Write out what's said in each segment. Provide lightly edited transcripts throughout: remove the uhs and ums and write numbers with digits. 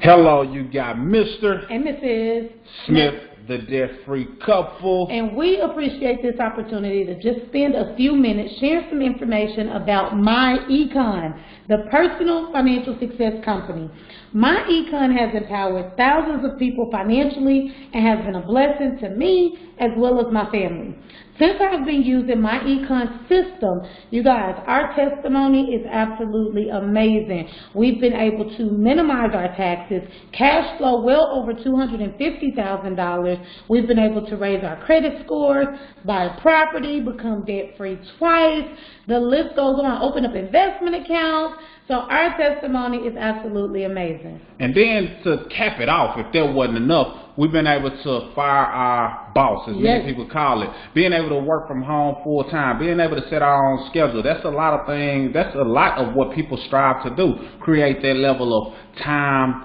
Hello, you got Mr. and Mrs. Smith, the debt-free couple. And we appreciate this opportunity to just spend a few minutes sharing some information about MyEcon, the personal financial success company. MyEcon has empowered thousands of people financially and has been a blessing to me as well as my family. Since I've been using MyEcon system, you guys, our testimony is absolutely amazing. We've been able to minimize our taxes, cash flow well over $250,000. We've been able to raise our credit scores, buy a property, become debt-free twice. The list goes on, open up investment accounts. So our testimony is absolutely amazing. And then to cap it off, if that wasn't enough, we've been able to fire our boss, as many people call it. Being able to work from home full time, being able to set our own schedule. That's a lot of things. That's a lot of what people strive to do. Create that level of time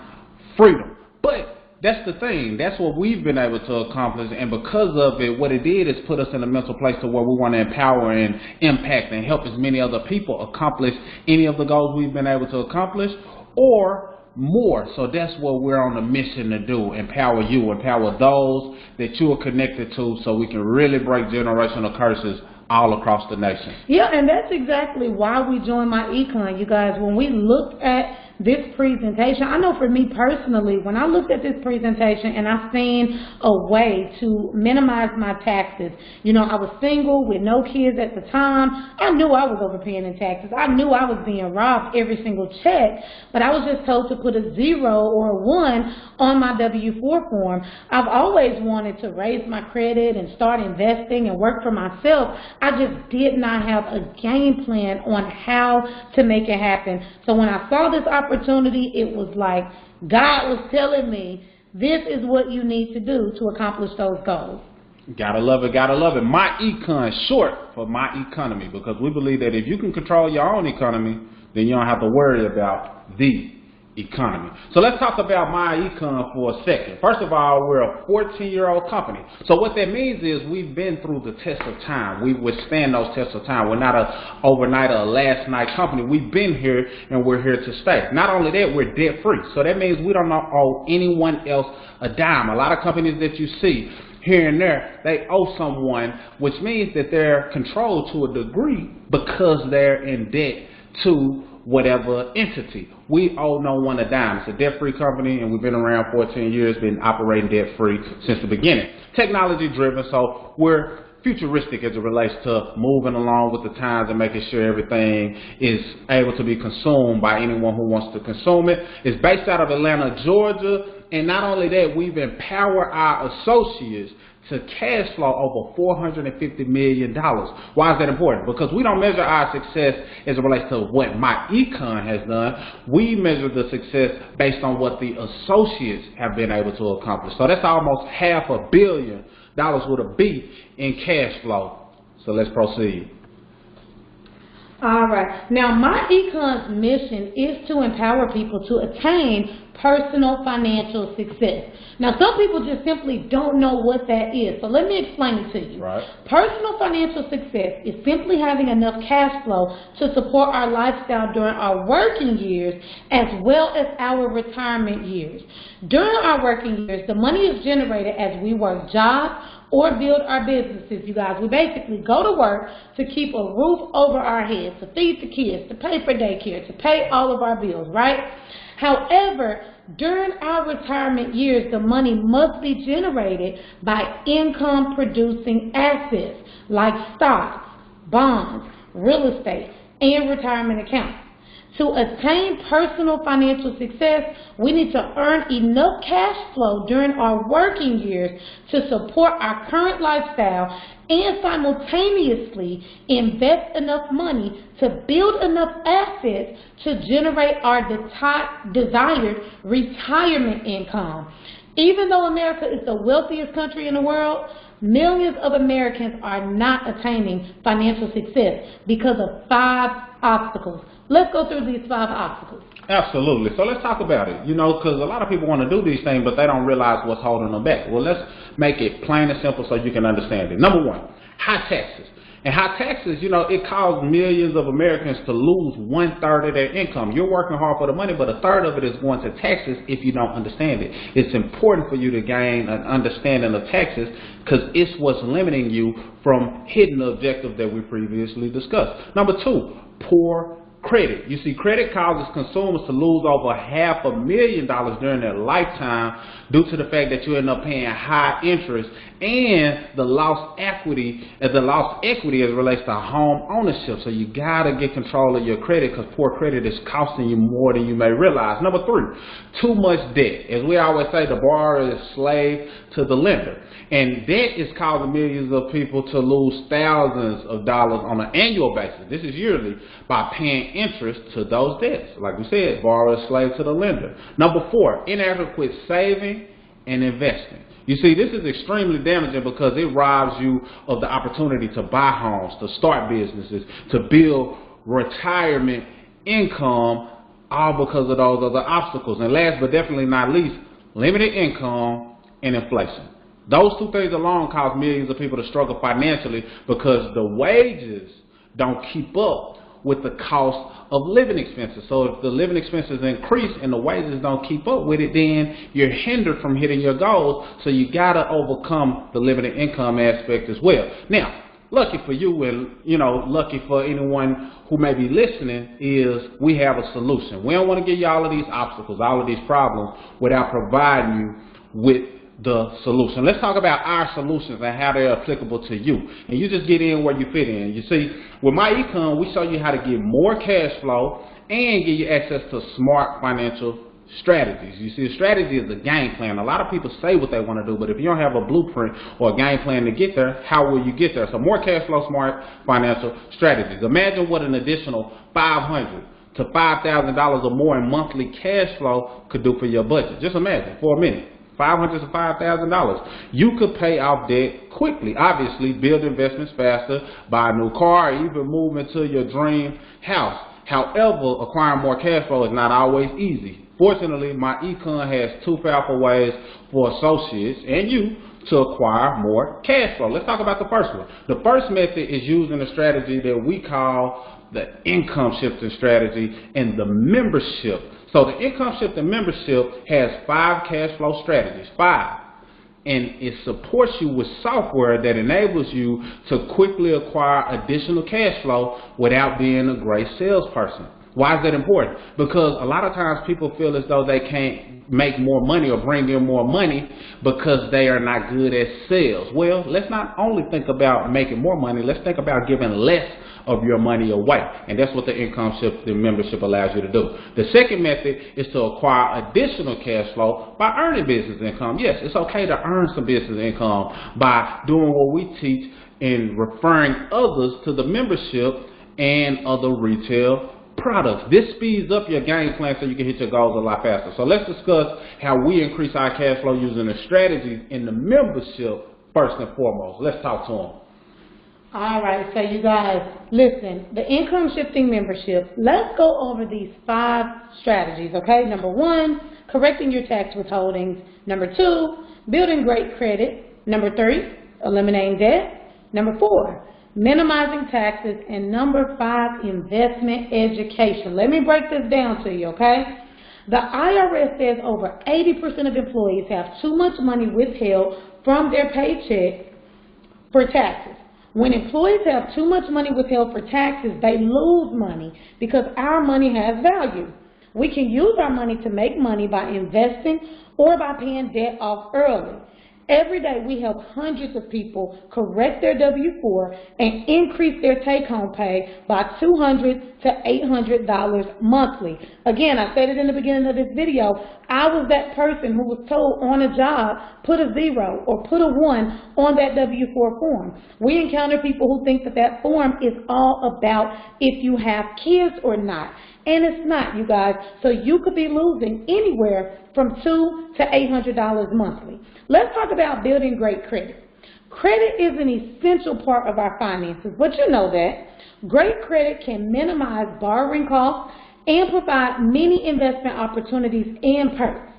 freedom. But that's the thing. That's what we've been able to accomplish, and because of it, what it did is put us in a mental place to where we want to empower and impact and help as many other people accomplish any of the goals we've been able to accomplish, or more. So that's what we're on a mission to do: empower you, empower those that you are connected to, so we can really break generational curses all across the nation. Yeah, and that's exactly why we joined MyEcon, you guys. When we looked at this presentation, I know for me personally, when I looked at this presentation and I seen a way to minimize my taxes, you know, I was single with no kids at the time. I knew I was overpaying in taxes. I knew I was being robbed every single check, but I was just told to put a 0 or a 1 on my W-4 form. I've always wanted to raise my credit and start investing and work for myself. I just did not have a game plan on how to make it happen. So when I saw this opportunity, it was like God was telling me, this is what you need to do to accomplish those goals. Gotta love it, gotta love it. MyEcon, short for My Economy, because we believe that if you can control your own economy, then you don't have to worry about the economy. So let's talk about MyEcon for a second. First of all, we're a 14-year-old company. So what that means is we've been through the test of time. We withstand those tests of time. We're not a overnight or a last night company. We've been here and we're here to stay. Not only that, we're debt free. So that means we don't owe anyone else a dime. A lot of companies that you see here and there, they owe someone, which means that they're controlled to a degree because they're in debt to whatever entity. We owe no one a dime. It's a debt-free company, and we've been around 14 years, been operating debt-free since the beginning. Technology-driven, so we're futuristic as it relates to moving along with the times and making sure everything is able to be consumed by anyone who wants to consume it. It's based out of Atlanta, Georgia, and not only that, we've empowered our associates to cash flow over $450 million. Why is that important? Because we don't measure our success as it relates to what MyEcon has done. We measure the success based on what the associates have been able to accomplish. So that's almost $500 million with a B in cash flow. So let's proceed. All right. Now, MyEcon's mission is to empower people to attain personal financial success. Now, some people just simply don't know what that is. So let me explain it to you. Right. Personal financial success is simply having enough cash flow to support our lifestyle during our working years as well as our retirement years. During our working years, the money is generated as we work jobs or build our businesses, you guys. We basically go to work to keep a roof over our heads, to feed the kids, to pay for daycare, to pay all of our bills, right? However, during our retirement years, the money must be generated by income-producing assets like stocks, bonds, real estate, and retirement accounts. To attain personal financial success, we need to earn enough cash flow during our working years to support our current lifestyle and simultaneously invest enough money to build enough assets to generate our desired retirement income. Even though America is the wealthiest country in the world, millions of Americans are not attaining financial success because of 5 obstacles. Let's go through these 5 obstacles. Absolutely. So let's talk about it. You know, because a lot of people want to do these things, but they don't realize what's holding them back. Well, let's make it plain and simple so you can understand it. Number 1, high taxes. And high taxes, you know, it causes millions of Americans to lose 1/3 of their income. You're working hard for the money, but 1/3 of it is going to taxes if you don't understand it. It's important for you to gain an understanding of taxes because it's what's limiting you from hitting the objective that we previously discussed. Number 2, poor credit. You see, credit causes consumers to lose over $500,000 during their lifetime due to the fact that you end up paying high interest and the lost equity as it relates to home ownership. So you gotta get control of your credit because poor credit is costing you more than you may realize. Number 3, too much debt. As we always say, the borrower is slave to the lender. And debt is causing millions of people to lose thousands of dollars on an annual basis. This is yearly by paying interest to those debts. Like we said, borrower is slave to the lender. Number 4, inadequate saving and investing. You see, this is extremely damaging because it robs you of the opportunity to buy homes, to start businesses, to build retirement income, all because of those other obstacles. And last but definitely not least, limited income and inflation. Those 2 things alone cause millions of people to struggle financially because the wages don't keep up with the cost of living expenses. So if the living expenses increase and the wages don't keep up with it, then you're hindered from hitting your goals. So you gotta overcome the limited income aspect as well. Now, lucky for you and, you know, lucky for anyone who may be listening is we have a solution. We don't want to give you all of these obstacles, all of these problems without providing you with the solution. Let's talk about our solutions and how they're applicable to you. And you just get in where you fit in. You see, with My Econ, we show you how to get more cash flow and give you access to smart financial strategies. You see, a strategy is a game plan. A lot of people say what they want to do, but if you don't have a blueprint or a game plan to get there, how will you get there? So more cash flow, smart financial strategies. Imagine what an additional $500 to $5,000 or more in monthly cash flow could do for your budget. Just imagine for a minute. $500 to $5,000. You could pay off debt quickly. Obviously, build investments faster, buy a new car, or even move into your dream house. However, acquiring more cash flow is not always easy. Fortunately, My Econ has 2 powerful ways for associates and you to acquire more cash flow. Let's talk about the first one. The first method is using a strategy that we call the income shifting strategy and the membership. So the income shifting membership has 5 cash flow strategies, 5. And it supports you with software that enables you to quickly acquire additional cash flow without being a great salesperson. Why is that important? Because a lot of times people feel as though they can't make more money or bring in more money because they are not good at sales. Well, let's not only think about making more money, let's think about giving less of your money away. And that's what the income shifting membership allows you to do. The second method is to acquire additional cash flow by earning business income. Yes, it's okay to earn some business income by doing what we teach and referring others to the membership and other retail products. This speeds up your game plan so you can hit your goals a lot faster. So let's discuss how we increase our cash flow using the strategies in the membership first and foremost. Let's talk to them. All right, so you guys, listen, the income shifting membership, let's go over these 5 strategies, okay? Number 1, correcting your tax withholdings. Number 2, building great credit. Number 3, eliminating debt. Number 4, minimizing taxes. And number 5, investment education. Let me break this down to you, okay? The IRS says over 80% of employees have too much money withheld from their paycheck for taxes. When employees have too much money withheld for taxes, they lose money because our money has value. We can use our money to make money by investing or by paying debt off early. Every day we help hundreds of people correct their W-4 and increase their take-home pay by $200 to $800 monthly. Again, I said it in the beginning of this video, I was that person who was told on a job, put a 0 or put a 1 on that W-4 form. We encounter people who think that that form is all about if you have kids or not. And it's not, you guys. So you could be losing anywhere from $200 to $800 monthly. Let's talk about building great credit. Credit is an essential part of our finances, but you know that. Great credit can minimize borrowing costs and provide many investment opportunities and perks.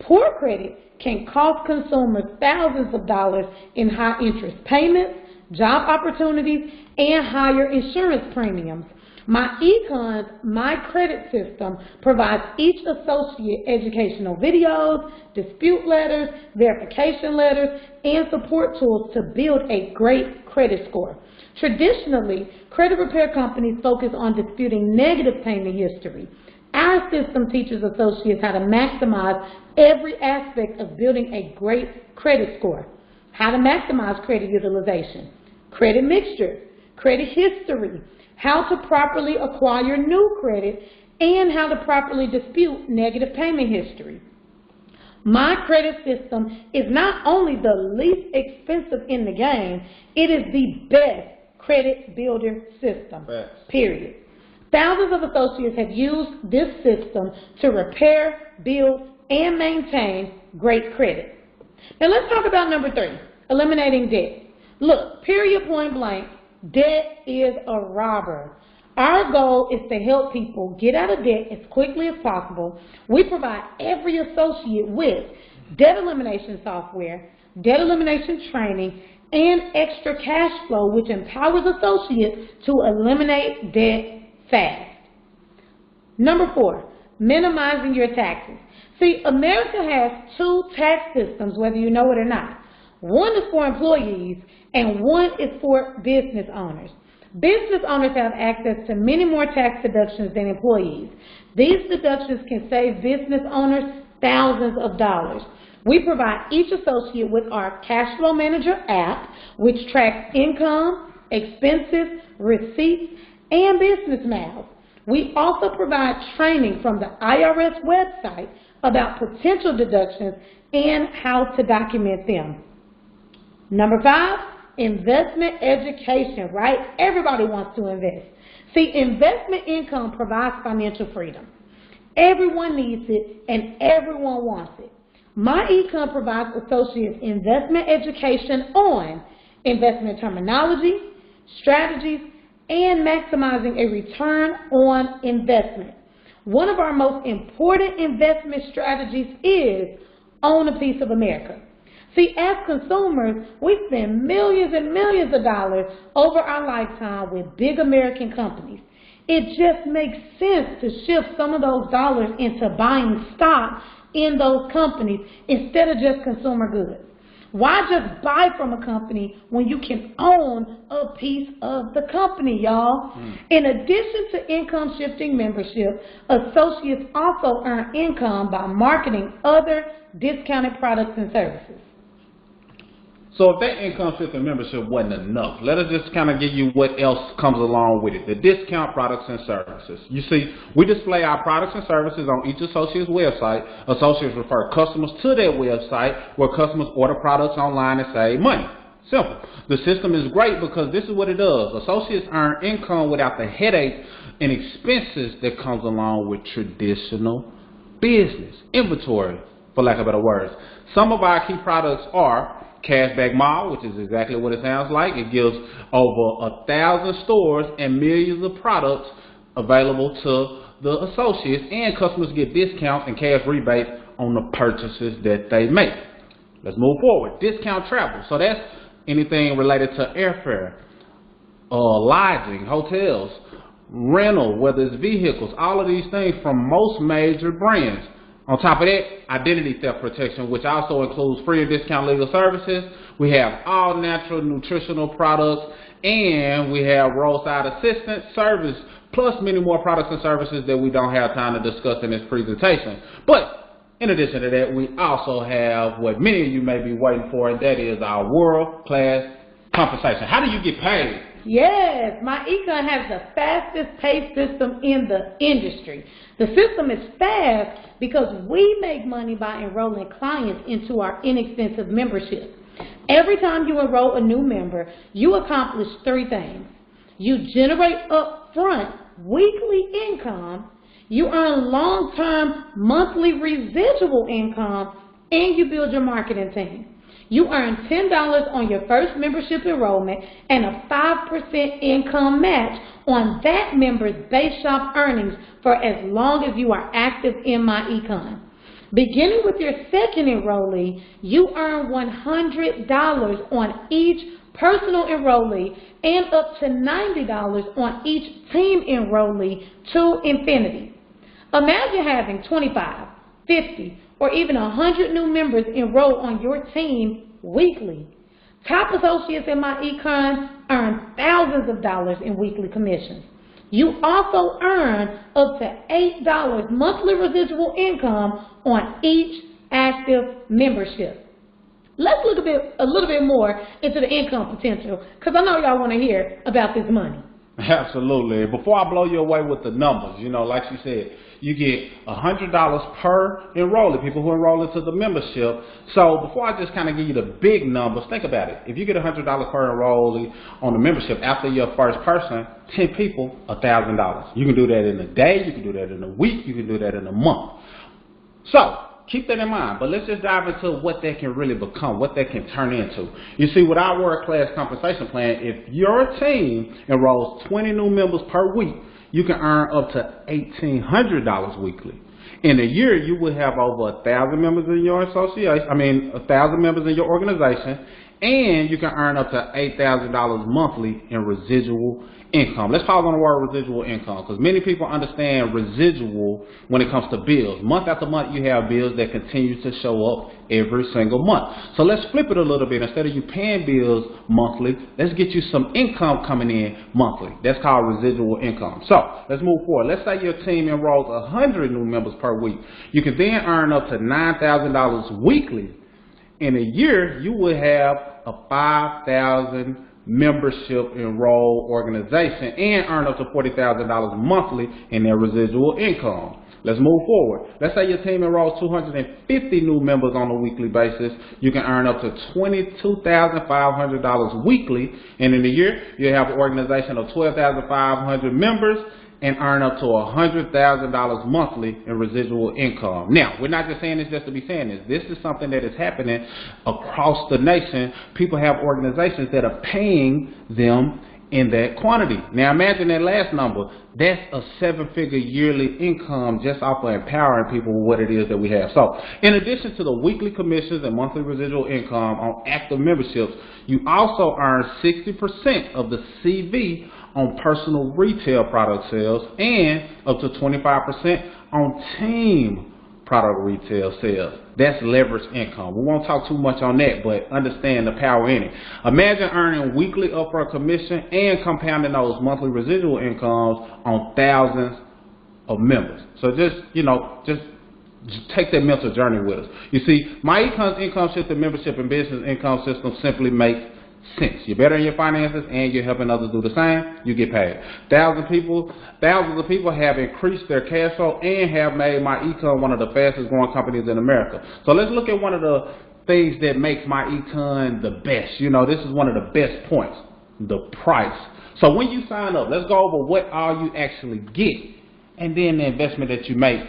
Poor credit can cost consumers thousands of dollars in high interest payments, job opportunities, and higher insurance premiums. MyEcon's My Credit System provides each associate educational videos, dispute letters, verification letters, and support tools to build a great credit score. Traditionally, credit repair companies focus on disputing negative payment history. Our system teaches associates how to maximize every aspect of building a great credit score. How to maximize credit utilization, credit mixture, credit history, how to properly acquire new credit, and how to properly dispute negative payment history. My Credit System is not only the least expensive in the game, it is the best credit builder system, period. Thousands of associates have used this system to repair, build, and maintain great credit. Now let's talk about number 3, eliminating debt. Look, period, point blank, debt is a robber. Our goal is to help people get out of debt as quickly as possible. We provide every associate with debt elimination software, debt elimination training, and extra cash flow, which empowers associates to eliminate debt fast. Number 4, minimizing your taxes. See, America has 2 tax systems, whether you know it or not. One is for employees, and one is for business owners. Business owners have access to many more tax deductions than employees. These deductions can save business owners thousands of dollars. We provide each associate with our Cash Flow Manager app, which tracks income, expenses, receipts, and business miles. We also provide training from the IRS website about potential deductions and how to document them. Number 5, investment education, right? Everybody wants to invest. See, investment income provides financial freedom. Everyone needs it and everyone wants it. MyEcon provides associates investment education on investment terminology, strategies, and maximizing a return on investment. One of our most important investment strategies is own a piece of America. See, as consumers, we spend millions and millions of dollars over our lifetime with big American companies. It just makes sense to shift some of those dollars into buying stock in those companies instead of just consumer goods. Why just buy from a company when you can own a piece of the company, y'all? In addition to income shifting membership, associates also earn income by marketing other discounted products and services. So if that income shifting membership wasn't enough, let us just kind of give you what else comes along with it. The discount products and services. You see, we display our products and services on each associate's website. Associates refer customers to their website where customers order products online and save money. Simple. The system is great because this is what it does. Associates earn income without the headache and expenses that comes along with traditional business. Inventory, for lack of better words. Some of our key products are Cashback Mall, which is exactly what it sounds like. It gives over 1,000 stores and millions of products available to the associates, and customers get discounts and cash rebates on the purchases that they make. Let's move forward. Discount travel. So that's anything related to airfare, lodging, hotels, rental, whether it's vehicles, all of these things from most major brands. On top of that, identity theft protection, which also includes free and discount legal services. We have all natural nutritional products, and we have roadside assistance service, plus many more products and services that we don't have time to discuss in this presentation. But in addition to that, we also have what many of you may be waiting for, and that is our world-class compensation. How do you get paid? Yes, MyEcon has the fastest pay system in the industry. The system is fast because we make money by enrolling clients into our inexpensive membership. Every time you enroll a new member, you accomplish 3 things. You generate upfront weekly income, you earn long-term monthly residual income, and you build your marketing team. You earn $10 on your first membership enrollment and a 5% income match on that member's base shop earnings for as long as you are active in MyEcon. Beginning with your second enrollee, you earn $100 on each personal enrollee, and up to $90 on each team enrollee to infinity. Imagine having 25, 50, or even 100 new members enroll on your team weekly. Top associates in MyEcon earn thousands of dollars in weekly commissions. You also earn up to $8 monthly residual income on each active membership. Let's look a little bit more into the income potential, because I know y'all want to hear about this money. Absolutely. Before I blow you away with the numbers, like she said, you get $100 per enrollee, people who enroll into the membership. So before I just kind of give you the big numbers, think about it. If you get $100 per enrollee on the membership after your first person, 10 people, $1,000. You can do that in a day, you can do that in a week, you can do that in a month. So keep that in mind, but let's just dive into what that can really become, what that can turn into. You see, with our world-class compensation plan, if your team enrolls 20 new members per week, you can earn up to $1,800 weekly. In a year, you will have over 1,000 members in your association, 1,000 members in your organization, and you can earn up to $8,000 monthly in residual income. Let's pause on the word residual income, because many people understand residual when it comes to bills. Month after month, you have bills that continue to show up every single month. So let's flip it a little bit. Instead of you paying bills monthly, let's get you some income coming in monthly. That's called residual income. So let's move forward. Let's say your team enrolls 100 new members per week. You can then earn up to $9,000 weekly. In a year, you will have a 5,000 membership enrolled organization and earn up to $40,000 monthly in their residual income. Let's move forward. Let's say your team enrolls 250 new members on a weekly basis. You can earn up to $22,500 weekly, and in a year, you have an organization of 12,500 members and earn up to $100,000 monthly in residual income. Now, we're not just saying this just to be saying this. This is something that is happening across the nation. People have organizations that are paying them in that quantity. Now, imagine that last number. That's a 7-figure yearly income just off of empowering people with what it is that we have. So, in addition to the weekly commissions and monthly residual income on active memberships, you also earn 60% of the CV on personal retail product sales and up to 25% on team product retail sales. That's leverage income. We won't talk too much on that, but understand the power in it. Imagine earning weekly upfront commission and compounding those monthly residual incomes on thousands of members. So just take that mental journey with us. You see, MyEcon's income system, membership, and business income system simply makes sense. You're better in your finances and you're helping others do the same, you get paid. Thousands of people have increased their cash flow and have made MyEcon one of the fastest growing companies in America. So let's look at one of the things that makes MyEcon the best. This is one of the best points, the price. So when you sign up, let's go over what all you actually get and then the investment that you make.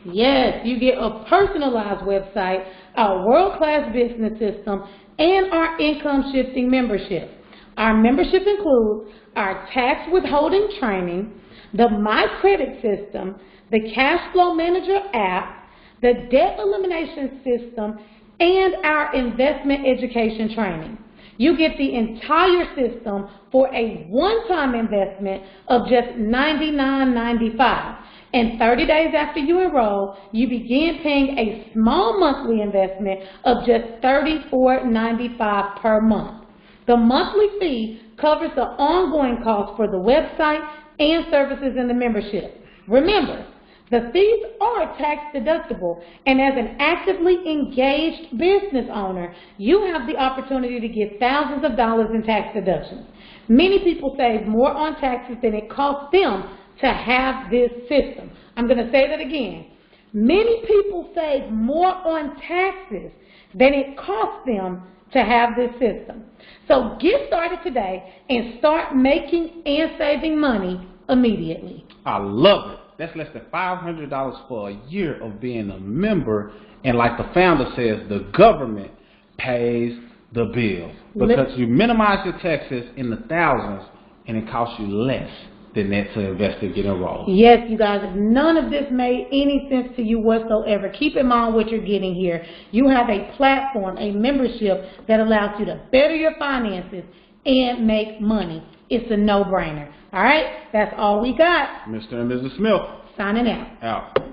Yes, you get a personalized website, a world-class business system, and our income shifting membership. Our membership includes our tax withholding training, the My Credit system, the Cash Flow Manager app, the debt elimination system, and our investment education training. You get the entire system for a one-time investment of just $99.95. And 30 days after you enroll, you begin paying a small monthly investment of just $34.95 per month. The monthly fee covers the ongoing costs for the website and services in the membership. Remember, the fees are tax deductible, and as an actively engaged business owner, you have the opportunity to get thousands of dollars in tax deductions. Many people save more on taxes than it costs them to have this system. I'm going to say that again. Many people save more on taxes than it costs them to have this system. So get started today and start making and saving money immediately. I love it. That's less than $500 for a year of being a member. And like the founder says, the government pays the bill. Because you minimize your taxes in the thousands and it costs you less then that's an investor get enrolled. Yes, you guys, if none of this made any sense to you whatsoever, keep in mind what you're getting here. You have a platform, a membership that allows you to better your finances and make money. It's a no-brainer. All right, that's all we got. Mr. and Mrs. Smith. Signing out. Out.